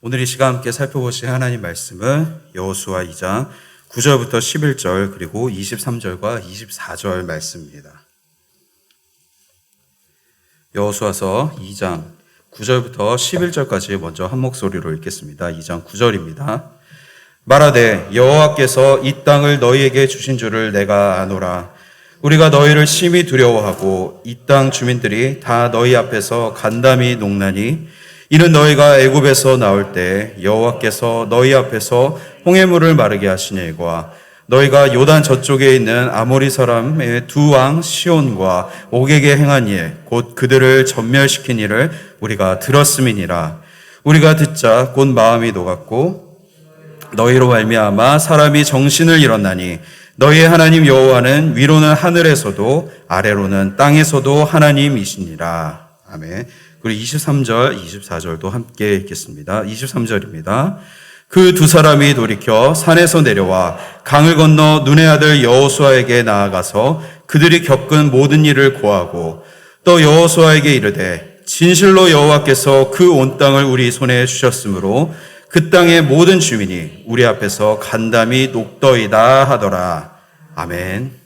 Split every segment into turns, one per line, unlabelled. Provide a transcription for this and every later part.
오늘 이 시간 함께 살펴보실 하나님 말씀은 여호수아 2장 9절부터 11절 그리고 23절과 24절 말씀입니다. 여호수아서 2장 9절부터 11절까지 먼저 한 목소리로 읽겠습니다. 2장 9절입니다. 말하되 여호와께서 이 땅을 너희에게 주신 줄을 내가 아노라. 우리가 너희를 심히 두려워하고 이 땅 주민들이 다 너희 앞에서 간담이 농나니 이는 너희가 애굽에서 나올 때 여호와께서 너희 앞에서 홍해물을 마르게 하시니과 너희가 요단 저쪽에 있는 아모리 사람의 두 왕 시온과 옥에게 행한 일 곧 그들을 전멸시킨 일을 우리가 들었음이니라. 우리가 듣자 곧 마음이 녹았고 너희로 말미암아 사람이 정신을 잃었나니 너희의 하나님 여호와는 위로는 하늘에서도 아래로는 땅에서도 하나님이시니라. 아멘. 그리고 23절, 24절도 함께 읽겠습니다. 23절입니다. 그 두 사람이 돌이켜 산에서 내려와 강을 건너 눈의 아들 여호수아에게 나아가서 그들이 겪은 모든 일을 고하고 또 여호수아에게 이르되 진실로 여호와께서 그 온 땅을 우리 손에 주셨으므로 그 땅의 모든 주민이 우리 앞에서 간담이 녹더이다 하더라. 아멘.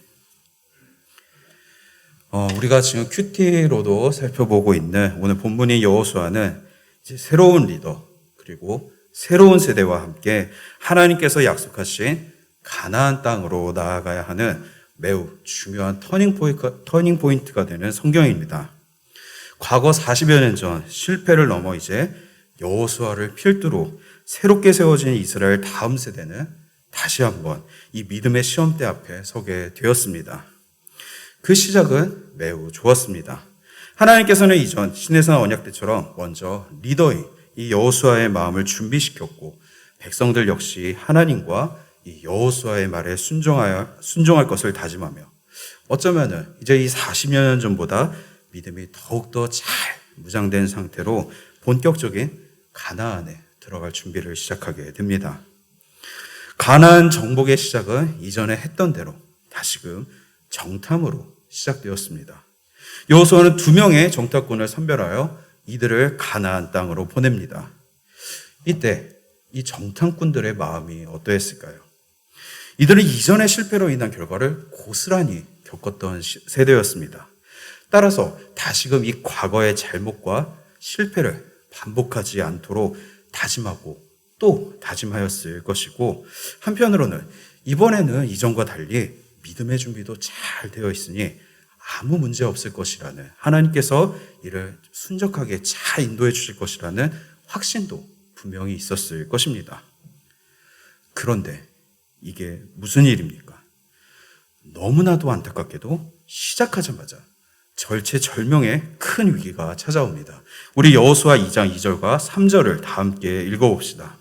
우리가 지금 큐티로도 살펴보고 있는 오늘 본문인 여호수아는 이제 새로운 리더 그리고 새로운 세대와 함께 하나님께서 약속하신 가나안 땅으로 나아가야 하는 매우 중요한 터닝 포인트가 되는 성경입니다. 과거 40여 년 전 실패를 넘어 이제 여호수아를 필두로 새롭게 세워진 이스라엘 다음 세대는 다시 한번 이 믿음의 시험대 앞에 서게 되었습니다. 그 시작은 매우 좋았습니다. 하나님께서는 이전 시내산 언약 때처럼 먼저 리더인 이 여호수아의 마음을 준비시켰고 백성들 역시 하나님과 이 여호수아의 말에 순종할 것을 다짐하며 어쩌면은 이제 이 40여 년 전보다 믿음이 더욱더 잘 무장된 상태로 본격적인 가나안에 들어갈 준비를 시작하게 됩니다. 가나안 정복의 시작은 이전에 했던 대로 다시금 정탐으로 시작되었습니다. 여호수아는 2명의 정탐꾼을 선별하여 이들을 가나안 땅으로 보냅니다. 이때 이 정탐꾼들의 마음이 어떠했을까요? 이들은 이전의 실패로 인한 결과를 고스란히 겪었던 세대였습니다. 따라서 다시금 이 과거의 잘못과 실패를 반복하지 않도록 다짐하고 또 다짐하였을 것이고 한편으로는 이번에는 이전과 달리 믿음의 준비도 잘 되어 있으니 아무 문제 없을 것이라는 하나님께서 이를 순적하게 잘 인도해 주실 것이라는 확신도 분명히 있었을 것입니다. 그런데 이게 무슨 일입니까? 너무나도 안타깝게도 시작하자마자 절체절명의 큰 위기가 찾아옵니다. 우리 여호수아 2장 2절과 3절을 다 함께 읽어봅시다.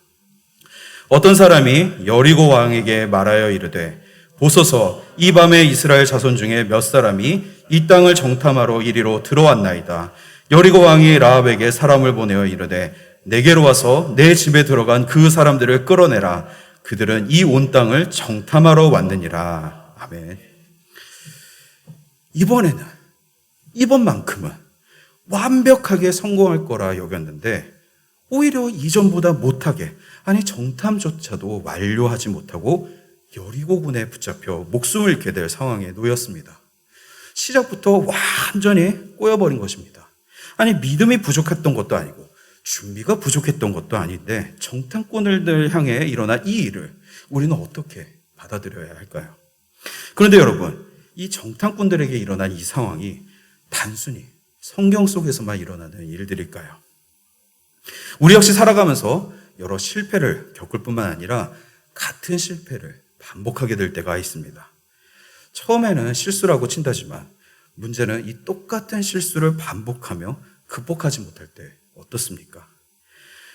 어떤 사람이 여리고 왕에게 말하여 이르되 보소서 이 밤에 이스라엘 자손 중에 몇 사람이 이 땅을 정탐하러 이리로 들어왔나이다. 여리고 왕이 라합에게 사람을 보내어 이르되 내게로 와서 내 집에 들어간 그 사람들을 끌어내라. 그들은 이 온 땅을 정탐하러 왔느니라. 아멘. 이번만큼은 완벽하게 성공할 거라 여겼는데 오히려 이전보다 못하게 아니 정탐조차도 완료하지 못하고 여리고군에 붙잡혀 목숨을 잃게 될 상황에 놓였습니다. 시작부터 완전히 꼬여버린 것입니다. 아니 믿음이 부족했던 것도 아니고 준비가 부족했던 것도 아닌데 정탐꾼을 향해 일어난 이 일을 우리는 어떻게 받아들여야 할까요? 그런데 여러분, 이 정탐꾼들에게 일어난 이 상황이 단순히 성경 속에서만 일어나는 일들일까요? 우리 역시 살아가면서 여러 실패를 겪을 뿐만 아니라 같은 실패를 반복하게 될 때가 있습니다. 처음에는 실수라고 친다지만 문제는 이 똑같은 실수를 반복하며 극복하지 못할 때 어떻습니까?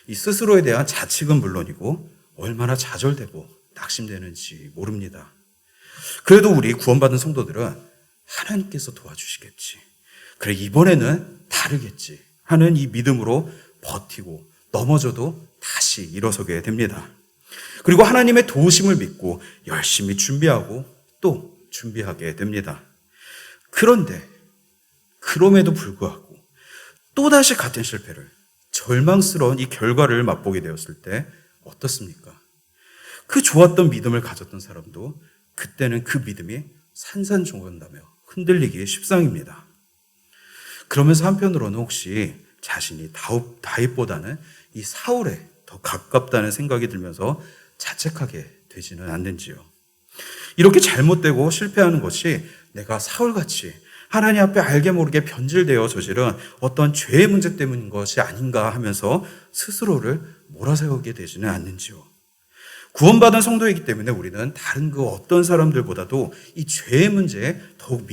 이 스스로에 대한 자책은 물론이고 얼마나 좌절되고 낙심되는지 모릅니다. 그래도 우리 구원받은 성도들은 하나님께서 도와주시겠지. 그래 이번에는 다르겠지 하는 이 믿음으로 버티고 넘어져도 다시 일어서게 됩니다. 그리고 하나님의 도우심을 믿고 열심히 준비하고 또 준비하게 됩니다. 그런데 그럼에도 불구하고 또다시 같은 실패를 절망스러운 이 결과를 맛보게 되었을 때 어떻습니까? 그 좋았던 믿음을 가졌던 사람도 그때는 그 믿음이 산산조각나며 흔들리기 십상입니다. 그러면서 한편으로는 혹시 자신이 다윗보다는 이 사울에 더 가깝다는 생각이 들면서 자책하게 되지는 않는지요. 이렇게 잘못되고 실패하는 것이 내가 사울같이 하나님 앞에 알게 모르게 변질되어 저지른 어떤 죄의 문제 때문인 것이 아닌가 하면서 스스로를 몰아세우게 되지는 않는지요. 구원받은 성도이기 때문에 우리는 다른 그 어떤 사람들보다도 이 죄의 문제에 더욱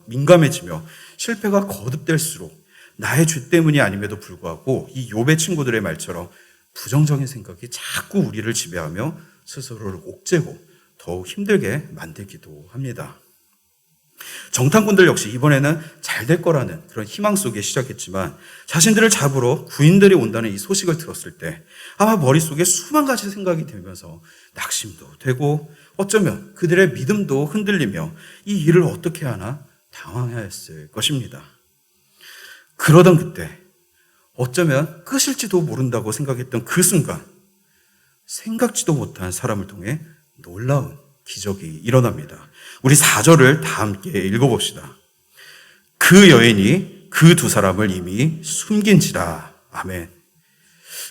민감해지며 실패가 거듭될수록 나의 죄 때문이 아님에도 불구하고 이 욥의 친구들의 말처럼 부정적인 생각이 자꾸 우리를 지배하며 스스로를 옥죄고 더욱 힘들게 만들기도 합니다. 정탐꾼들 역시 이번에는 잘 될 거라는 그런 희망 속에 시작했지만 자신들을 잡으러 구인들이 온다는 이 소식을 들었을 때 아마 머릿속에 수만 가지 생각이 들면서 낙심도 되고 어쩌면 그들의 믿음도 흔들리며 이 일을 어떻게 하나 당황했을 것입니다. 그러던 그때 어쩌면 끝일지도 모른다고 생각했던 그 순간 생각지도 못한 사람을 통해 놀라운 기적이 일어납니다. 우리 4절을 다 함께 읽어봅시다. 그 여인이 그 두 사람을 이미 숨긴지라. 아멘.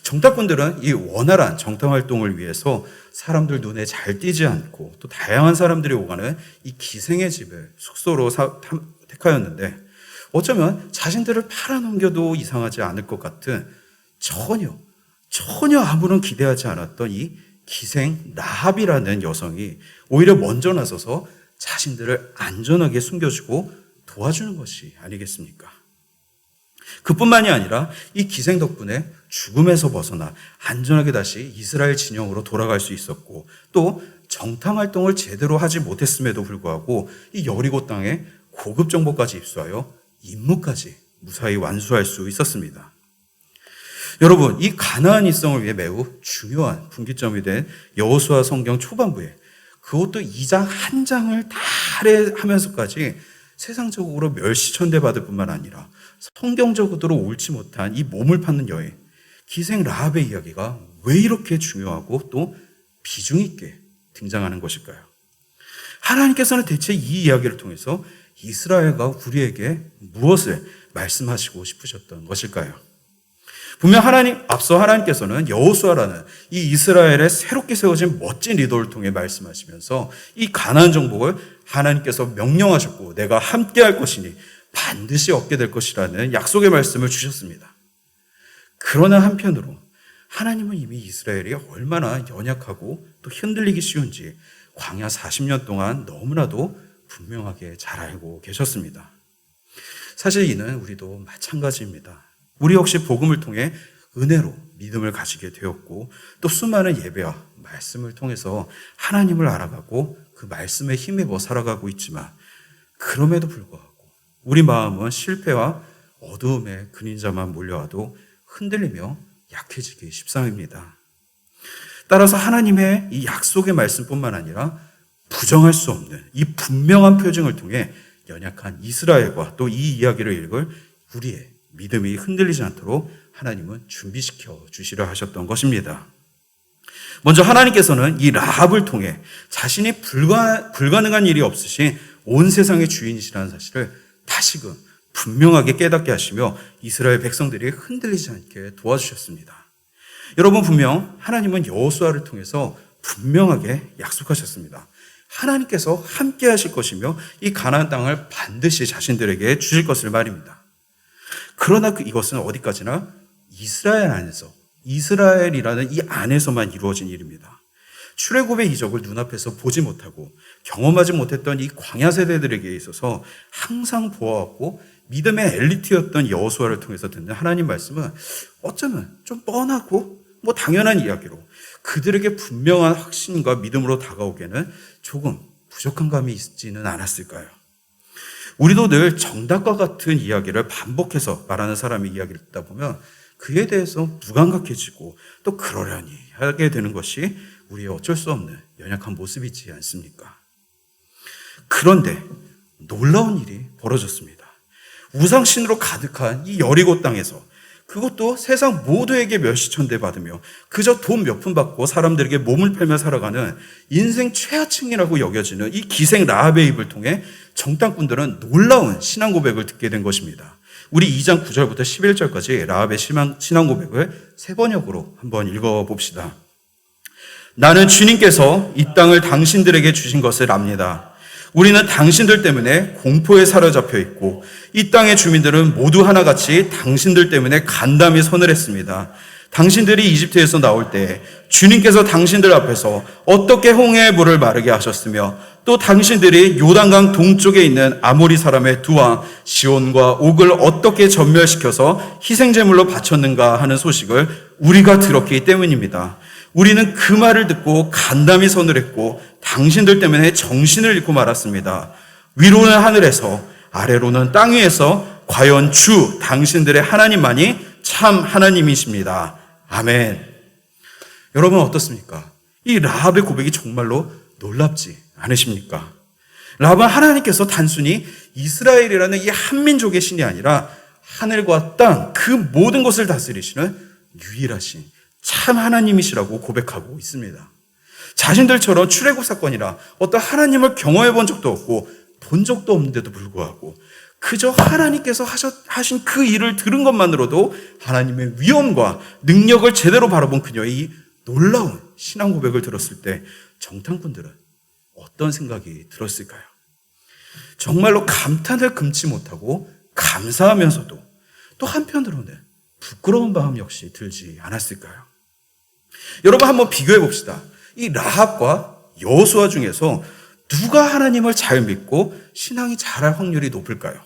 정탐꾼들은 이 원활한 정탐활동을 위해서 사람들 눈에 잘 띄지 않고 또 다양한 사람들이 오가는 이 기생의 집을 숙소로 택하였는데 어쩌면 자신들을 팔아넘겨도 이상하지 않을 것 같은 전혀 아무런 기대하지 않았던 이 기생 라합이라는 여성이 오히려 먼저 나서서 자신들을 안전하게 숨겨주고 도와주는 것이 아니겠습니까? 그뿐만이 아니라 이 기생 덕분에 죽음에서 벗어나 안전하게 다시 이스라엘 진영으로 돌아갈 수 있었고 또 정탐 활동을 제대로 하지 못했음에도 불구하고 이 여리고 땅에 고급 정보까지 입수하여 임무까지 무사히 완수할 수 있었습니다. 여러분, 이 가나안 일성을 위해 매우 중요한 분기점이 된 여호수아 성경 초반부에 그것도 2장 한 장을 다 할애하면서까지 세상적으로 멸시천대 받을 뿐만 아니라 성경적으로 옳지 못한 이 몸을 파는 여인 기생 라합의 이야기가 왜 이렇게 중요하고 또 비중 있게 등장하는 것일까요? 하나님께서는 대체 이 이야기를 통해서 이스라엘과 우리에게 무엇을 말씀하시고 싶으셨던 것일까요? 분명 앞서 하나님께서는 여호수아라는 이 이스라엘의 새롭게 세워진 멋진 리더를 통해 말씀하시면서 이 가나안 정복을 하나님께서 명령하셨고 내가 함께 할 것이니 반드시 얻게 될 것이라는 약속의 말씀을 주셨습니다. 그러나 한편으로 하나님은 이미 이스라엘이 얼마나 연약하고 또 흔들리기 쉬운지 광야 40년 동안 너무나도 분명하게 잘 알고 계셨습니다. 사실 이는 우리도 마찬가지입니다. 우리 역시 복음을 통해 은혜로 믿음을 가지게 되었고 또 수많은 예배와 말씀을 통해서 하나님을 알아가고 그 말씀에 힘입어 살아가고 있지만 그럼에도 불구하고 우리 마음은 실패와 어두움의 그림자만 몰려와도 흔들리며 약해지기 십상입니다. 따라서 하나님의 이 약속의 말씀뿐만 아니라 부정할 수 없는 이 분명한 표징을 통해 연약한 이스라엘과 또 이 이야기를 읽을 우리의 믿음이 흔들리지 않도록 하나님은 준비시켜 주시려 하셨던 것입니다. 먼저 하나님께서는 이 라합을 통해 자신이 불가능한 일이 없으신 온 세상의 주인이시라는 사실을 다시금 분명하게 깨닫게 하시며 이스라엘 백성들이 흔들리지 않게 도와주셨습니다. 여러분 분명 하나님은 여호수아를 통해서 분명하게 약속하셨습니다. 하나님께서 함께 하실 것이며 이 가나안 땅을 반드시 자신들에게 주실 것을 말입니다. 그러나 이것은 어디까지나 이스라엘 안에서 이스라엘이라는 이 안에서만 이루어진 일입니다. 출애굽의 이적을 눈앞에서 보지 못하고 경험하지 못했던 이 광야 세대들에게 있어서 항상 보아왔고 믿음의 엘리트였던 여호수아를 통해서 듣는 하나님 말씀은 어쩌면 좀 뻔하고 당연한 이야기로 그들에게 분명한 확신과 믿음으로 다가오기에는 조금 부족한 감이 있지는 않았을까요? 우리도 늘 정답과 같은 이야기를 반복해서 말하는 사람의 이야기를 듣다 보면 그에 대해서 무감각해지고 또 그러려니 하게 되는 것이 우리의 어쩔 수 없는 연약한 모습이지 않습니까? 그런데 놀라운 일이 벌어졌습니다. 우상신으로 가득한 이 여리고 땅에서 그것도 세상 모두에게 멸시천대 받으며 그저 돈 몇 푼 받고 사람들에게 몸을 팔며 살아가는 인생 최하층이라고 여겨지는 이 기생 라합의 입을 통해 정탐꾼들은 놀라운 신앙 고백을 듣게 된 것입니다. 우리 2장 9절부터 11절까지 라합의 신앙 고백을 세 번역으로 한번 읽어봅시다. 나는 주님께서 이 땅을 당신들에게 주신 것을 압니다. 우리는 당신들 때문에 공포에 사로잡혀 있고 이 땅의 주민들은 모두 하나같이 당신들 때문에 간담이 서늘했습니다. 당신들이 이집트에서 나올 때 주님께서 당신들 앞에서 어떻게 홍해의 물을 마르게 하셨으며 또 당신들이 요단강 동쪽에 있는 아모리 사람의 두 왕 시온과 옥을 어떻게 전멸시켜서 희생제물로 바쳤는가 하는 소식을 우리가 들었기 때문입니다. 우리는 그 말을 듣고 간담이 서늘했고 당신들 때문에 정신을 잃고 말았습니다. 위로는 하늘에서 아래로는 땅 위에서 과연 주 당신들의 하나님만이 참 하나님이십니다. 아멘. 여러분 어떻습니까? 이 라합의 고백이 정말로 놀랍지 않으십니까? 라합은 하나님께서 단순히 이스라엘이라는 이 한민족의 신이 아니라 하늘과 땅 그 모든 것을 다스리시는 유일하신 참 하나님이시라고 고백하고 있습니다. 자신들처럼 출애굽 사건이나 어떤 하나님을 경험해 본 적도 없고 본 적도 없는데도 불구하고 그저 하나님께서 하신 그 일을 들은 것만으로도 하나님의 위엄과 능력을 제대로 바라본 그녀의 이 놀라운 신앙 고백을 들었을 때 정탐꾼들은 어떤 생각이 들었을까요? 정말로 감탄을 금치 못하고 감사하면서도 또 한편으로는 부끄러운 마음 역시 들지 않았을까요? 여러분 한번 비교해 봅시다. 이 라합과 여호수아 중에서 누가 하나님을 잘 믿고 신앙이 잘할 확률이 높을까요?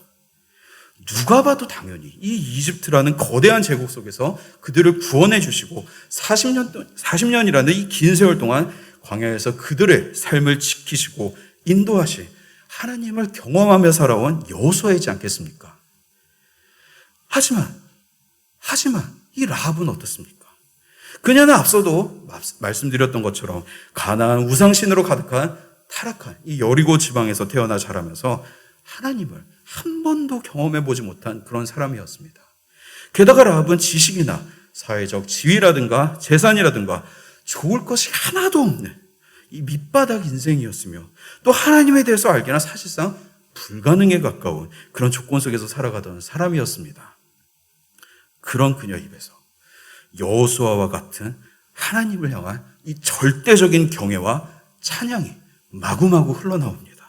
누가 봐도 당연히 이 이집트라는 거대한 제국 속에서 그들을 구원해 주시고 40년이라는 이 긴 세월 동안 광야에서 그들의 삶을 지키시고 인도하신 하나님을 경험하며 살아온 여호수아이지 않겠습니까? 하지만 이 라합은 어떻습니까? 그녀는 앞서도 말씀드렸던 것처럼 가나안 우상신으로 가득한 타락한 이 여리고 지방에서 태어나 자라면서 하나님을 한 번도 경험해 보지 못한 그런 사람이었습니다. 게다가 라합은 지식이나 사회적 지위라든가 재산이라든가 좋을 것이 하나도 없는 이 밑바닥 인생이었으며 또 하나님에 대해서 알기나 사실상 불가능에 가까운 그런 조건 속에서 살아가던 사람이었습니다. 그런 그녀 입에서 여호수아와 같은 하나님을 향한 이 절대적인 경외와 찬양이 마구마구 흘러나옵니다.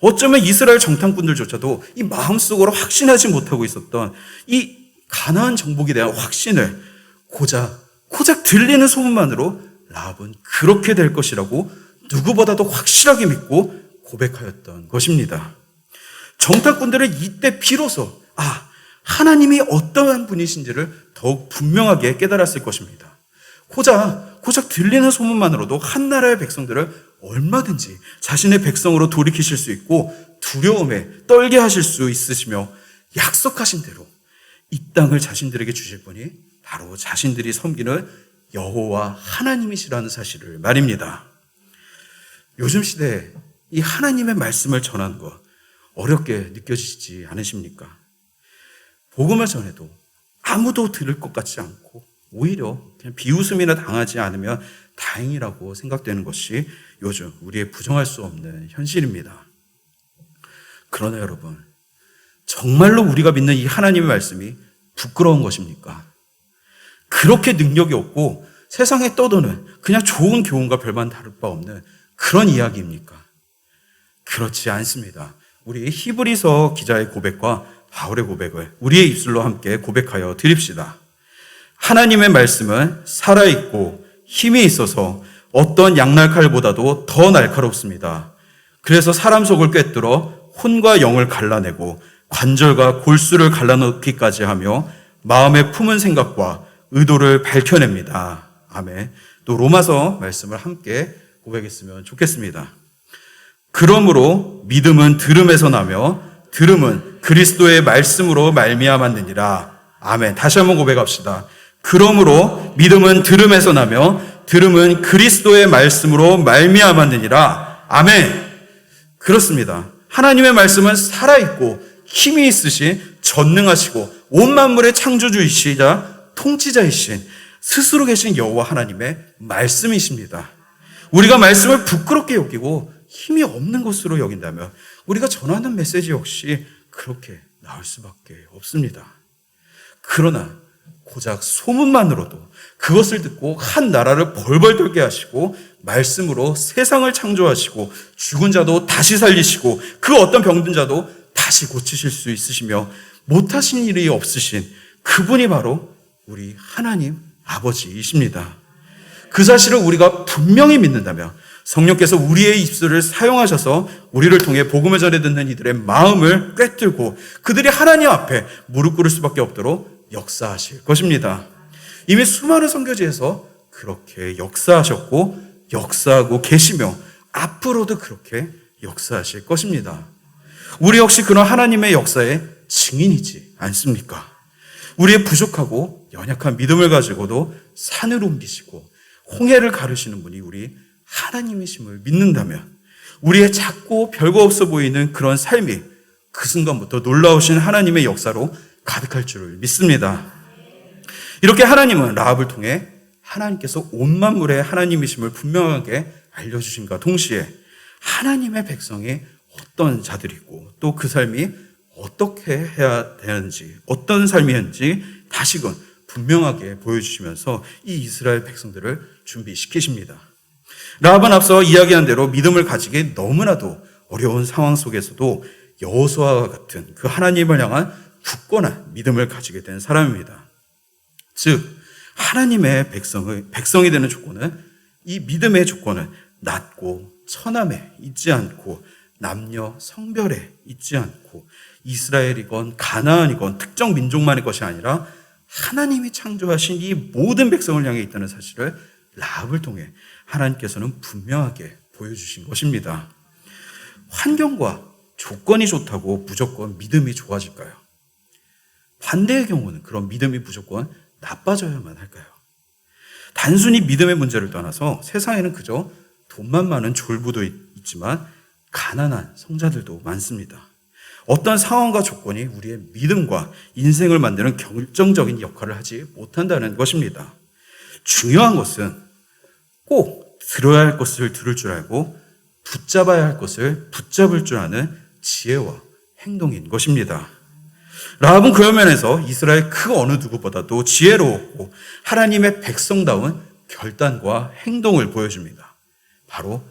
어쩌면 이스라엘 정탐꾼들조차도 이 마음속으로 확신하지 못하고 있었던 이 가나안 정복에 대한 확신을 고작 들리는 소문만으로 라합은 그렇게 될 것이라고 누구보다도 확실하게 믿고 고백하였던 것입니다. 정탐꾼들은 이때 비로소 하나님이 어떠한 분이신지를 더욱 분명하게 깨달았을 것입니다. 고작 들리는 소문만으로도 한 나라의 백성들을 얼마든지 자신의 백성으로 돌이키실 수 있고 두려움에 떨게 하실 수 있으시며 약속하신 대로 이 땅을 자신들에게 주실 분이 바로 자신들이 섬기는 여호와 하나님이시라는 사실을 말입니다. 요즘 시대에 이 하나님의 말씀을 전하는 것 어렵게 느껴지지 않으십니까? 복음을 전해도 아무도 들을 것 같지 않고 오히려 그냥 비웃음이나 당하지 않으면 다행이라고 생각되는 것이 요즘 우리의 부정할 수 없는 현실입니다. 그러나 여러분, 정말로 우리가 믿는 이 하나님의 말씀이 부끄러운 것입니까? 그렇게 능력이 없고 세상에 떠도는 그냥 좋은 교훈과 별반 다를 바 없는 그런 이야기입니까? 그렇지 않습니다. 우리 히브리서 기자의 고백과 바울의 고백을 우리의 입술로 함께 고백하여 드립시다. 하나님의 말씀은 살아있고 힘이 있어서 어떤 양날칼보다도 더 날카롭습니다. 그래서 사람 속을 꿰뚫어 혼과 영을 갈라내고 관절과 골수를 갈라놓기까지 하며 마음에 품은 생각과 의도를 밝혀냅니다. 아멘. 또 로마서 말씀을 함께 고백했으면 좋겠습니다. 그러므로 믿음은 들음에서 나며 들음은 그리스도의 말씀으로 말미암았느니라. 아멘. 다시 한번 고백합시다. 그러므로 믿음은 들음에서 나며 들음은 그리스도의 말씀으로 말미암았느니라. 아멘. 그렇습니다. 하나님의 말씀은 살아있고 힘이 있으신 전능하시고 온 만물의 창조주이시자 통치자이신 스스로 계신 여호와 하나님의 말씀이십니다. 우리가 말씀을 부끄럽게 여기고 힘이 없는 것으로 여긴다면 우리가 전하는 메시지 역시 그렇게 나올 수밖에 없습니다. 그러나 고작 소문만으로도 그것을 듣고 한 나라를 벌벌 떨게 하시고 말씀으로 세상을 창조하시고 죽은 자도 다시 살리시고 그 어떤 병든 자도 다시 고치실 수 있으시며 못하신 일이 없으신 그분이 바로 우리 하나님 아버지이십니다. 그 사실을 우리가 분명히 믿는다면 성령께서 우리의 입술을 사용하셔서 우리를 통해 복음을 전해 듣는 이들의 마음을 꿰뚫고 그들이 하나님 앞에 무릎 꿇을 수밖에 없도록 역사하실 것입니다. 이미 수많은 선교지에서 그렇게 역사하셨고 역사하고 계시며 앞으로도 그렇게 역사하실 것입니다. 우리 역시 그런 하나님의 역사의 증인이지 않습니까? 우리의 부족하고 연약한 믿음을 가지고도 산을 옮기시고 홍해를 가르시는 분이 우리 하나님이심을 믿는다면 우리의 작고 별거 없어 보이는 그런 삶이 그 순간부터 놀라우신 하나님의 역사로 가득할 줄을 믿습니다. 이렇게 하나님은 라합을 통해 하나님께서 온 만물의 하나님이심을 분명하게 알려주신과 동시에 하나님의 백성이 어떤 자들이고 또 그 삶이 어떻게 해야 되는지 어떤 삶이었는지 다시금 분명하게 보여주시면서 이 이스라엘 백성들을 준비시키십니다. 라합은 앞서 이야기한 대로 믿음을 가지기 너무나도 어려운 상황 속에서도 여호수아와 같은 그 하나님을 향한 굳건한 믿음을 가지게 된 사람입니다. 즉 하나님의 백성이 되는 조건은 이 믿음의 조건은 낮고 천함에 있지 않고 남녀 성별에 있지 않고 이스라엘이건 가나안이건 특정 민족만의 것이 아니라 하나님이 창조하신 이 모든 백성을 향해 있다는 사실을 라합을 통해 하나님께서는 분명하게 보여주신 것입니다. 환경과 조건이 좋다고 무조건 믿음이 좋아질까요? 반대의 경우는 그런 믿음이 무조건 나빠져야만 할까요? 단순히 믿음의 문제를 떠나서 세상에는 그저 돈만 많은 졸부도 있지만 가난한 성자들도 많습니다. 어떤 상황과 조건이 우리의 믿음과 인생을 만드는 결정적인 역할을 하지 못한다는 것입니다. 중요한 것은 꼭 들어야 할 것을 들을 줄 알고 붙잡아야 할 것을 붙잡을 줄 아는 지혜와 행동인 것입니다. 라합은 그런 면에서 이스라엘 그 어느 누구보다도 지혜로웠고 하나님의 백성다운 결단과 행동을 보여줍니다. 바로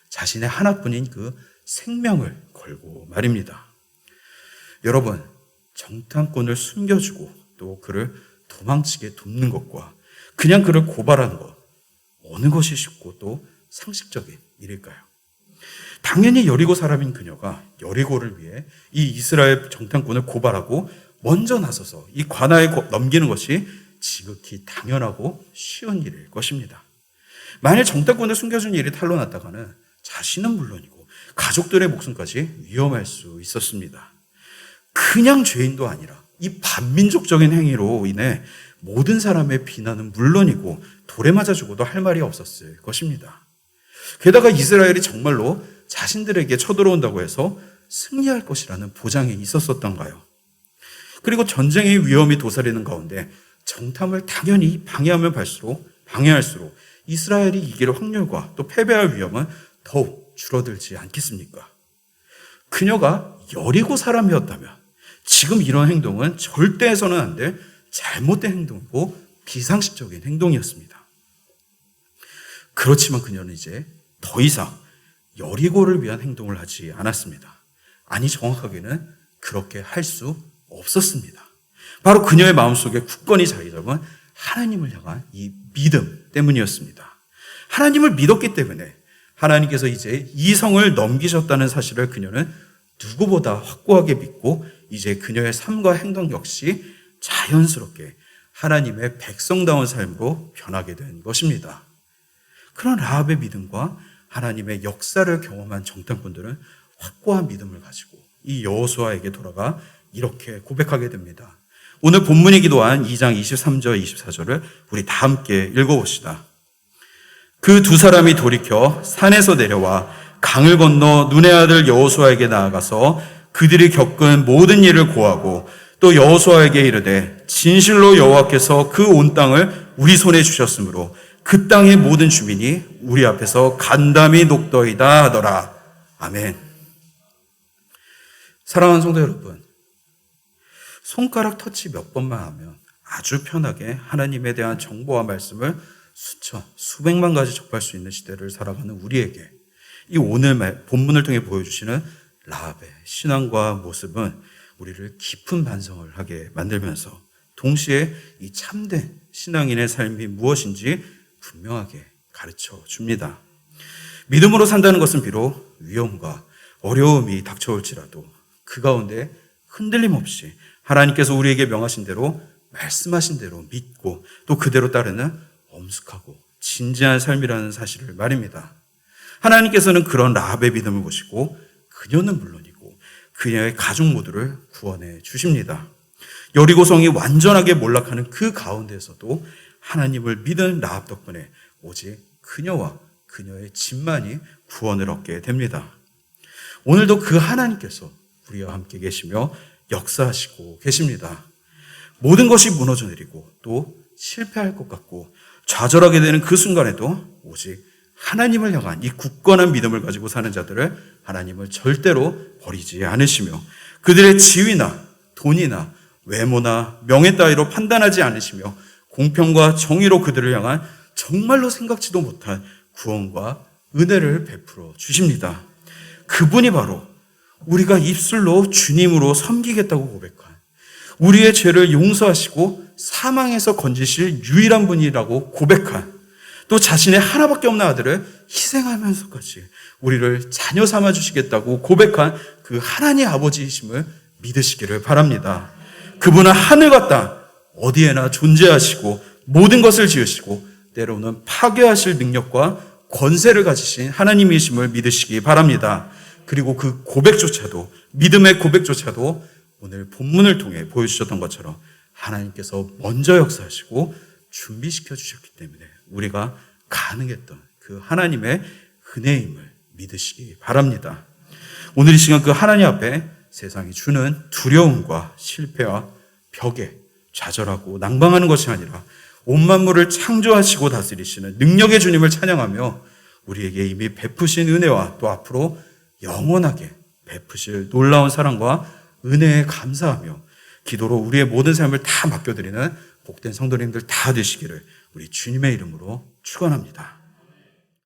자신의 하나뿐인 그 생명을 걸고 말입니다. 여러분, 정탐꾼을 숨겨주고 또 그를 도망치게 돕는 것과 그냥 그를 고발하는 것, 어느 것이 쉽고 또 상식적인 일일까요? 당연히 여리고 사람인 그녀가 여리고를 위해 이 이스라엘 정탐꾼을 고발하고 먼저 나서서 이 관아에 넘기는 것이 지극히 당연하고 쉬운 일일 것입니다. 만일 정탐꾼을 숨겨준 일이 탄로났다가는 자신은 물론이고 가족들의 목숨까지 위험할 수 있었습니다. 그냥 죄인도 아니라 이 반민족적인 행위로 인해 모든 사람의 비난은 물론이고 돌에 맞아 죽어도 할 말이 없었을 것입니다. 게다가 이스라엘이 정말로 자신들에게 쳐들어온다고 해서 승리할 것이라는 보장이 있었던가요? 그리고 전쟁의 위험이 도사리는 가운데 정탐을 당연히 방해할수록 이스라엘이 이길 확률과 또 패배할 위험은 더욱 줄어들지 않겠습니까? 그녀가 여리고 사람이었다면 지금 이런 행동은 절대 해서는 안 될 잘못된 행동이고 비상식적인 행동이었습니다. 그렇지만 그녀는 이제 더 이상 여리고를 위한 행동을 하지 않았습니다. 아니, 정확하게는 그렇게 할 수 없었습니다. 바로 그녀의 마음속에 굳건히 자리 잡은 하나님을 향한 이 믿음 때문이었습니다. 하나님을 믿었기 때문에 하나님께서 이제 이 성을 넘기셨다는 사실을 그녀는 누구보다 확고하게 믿고 이제 그녀의 삶과 행동 역시 자연스럽게 하나님의 백성다운 삶으로 변하게 된 것입니다. 그런 라합의 믿음과 하나님의 역사를 경험한 정탐꾼들은 확고한 믿음을 가지고 이 여호수아에게 돌아가 이렇게 고백하게 됩니다. 오늘 본문이 기도한 2장 23절 24절을 우리 다 함께 읽어봅시다. 그 두 사람이 돌이켜 산에서 내려와 강을 건너 눈의 아들 여호수아에게 나아가서 그들이 겪은 모든 일을 고하고 또 여호수아에게 이르되 진실로 여호와께서 그 온 땅을 우리 손에 주셨으므로 그 땅의 모든 주민이 우리 앞에서 간담이 녹더이다 하더라. 아멘. 사랑하는 성도 여러분, 손가락 터치 몇 번만 하면 아주 편하게 하나님에 대한 정보와 말씀을 수천, 수백만 가지 접할 수 있는 시대를 살아가는 우리에게 이 오늘 본문을 통해 보여주시는 라합의 신앙과 모습은 우리를 깊은 반성을 하게 만들면서 동시에 이 참된 신앙인의 삶이 무엇인지 분명하게 가르쳐 줍니다. 믿음으로 산다는 것은 비록 위험과 어려움이 닥쳐올지라도 그 가운데 흔들림 없이 하나님께서 우리에게 명하신 대로 말씀하신 대로 믿고 또 그대로 따르는 엄숙하고 진지한 삶이라는 사실을 말입니다. 하나님께서는 그런 라합의 믿음을 보시고 그녀는 물론이고 그녀의 가족 모두를 구원해 주십니다. 여리고성이 완전하게 몰락하는 그 가운데서도 하나님을 믿은 라합 덕분에 오직 그녀와 그녀의 집만이 구원을 얻게 됩니다. 오늘도 그 하나님께서 우리와 함께 계시며 역사하시고 계십니다. 모든 것이 무너져 내리고 또 실패할 것 같고 좌절하게 되는 그 순간에도 오직 하나님을 향한 이 굳건한 믿음을 가지고 사는 자들을 하나님을 절대로 버리지 않으시며 그들의 지위나 돈이나 외모나 명예 따위로 판단하지 않으시며 공평과 정의로 그들을 향한 정말로 생각지도 못한 구원과 은혜를 베풀어 주십니다. 그분이 바로 우리가 입술로 주님으로 섬기겠다고 고백한 우리의 죄를 용서하시고 사망에서 건지실 유일한 분이라고 고백한 또 자신의 하나밖에 없는 아들을 희생하면서까지 우리를 자녀 삼아 주시겠다고 고백한 그 하나님 아버지이심을 믿으시기를 바랍니다. 그분은 하늘과 땅 어디에나 존재하시고 모든 것을 지으시고 때로는 파괴하실 능력과 권세를 가지신 하나님이심을 믿으시기 바랍니다. 그리고 그 고백조차도 믿음의 고백조차도 오늘 본문을 통해 보여주셨던 것처럼 하나님께서 먼저 역사하시고 준비시켜 주셨기 때문에 우리가 가능했던 그 하나님의 은혜임을 믿으시기 바랍니다. 오늘 이 시간 그 하나님 앞에 세상이 주는 두려움과 실패와 벽에 좌절하고 낭망하는 것이 아니라 온 만물을 창조하시고 다스리시는 능력의 주님을 찬양하며 우리에게 이미 베푸신 은혜와 또 앞으로 영원하게 베푸실 놀라운 사랑과 은혜에 감사하며 기도로 우리의 모든 삶을 다 맡겨드리는 복된 성도님들 다 되시기를 우리 주님의 이름으로 축원합니다.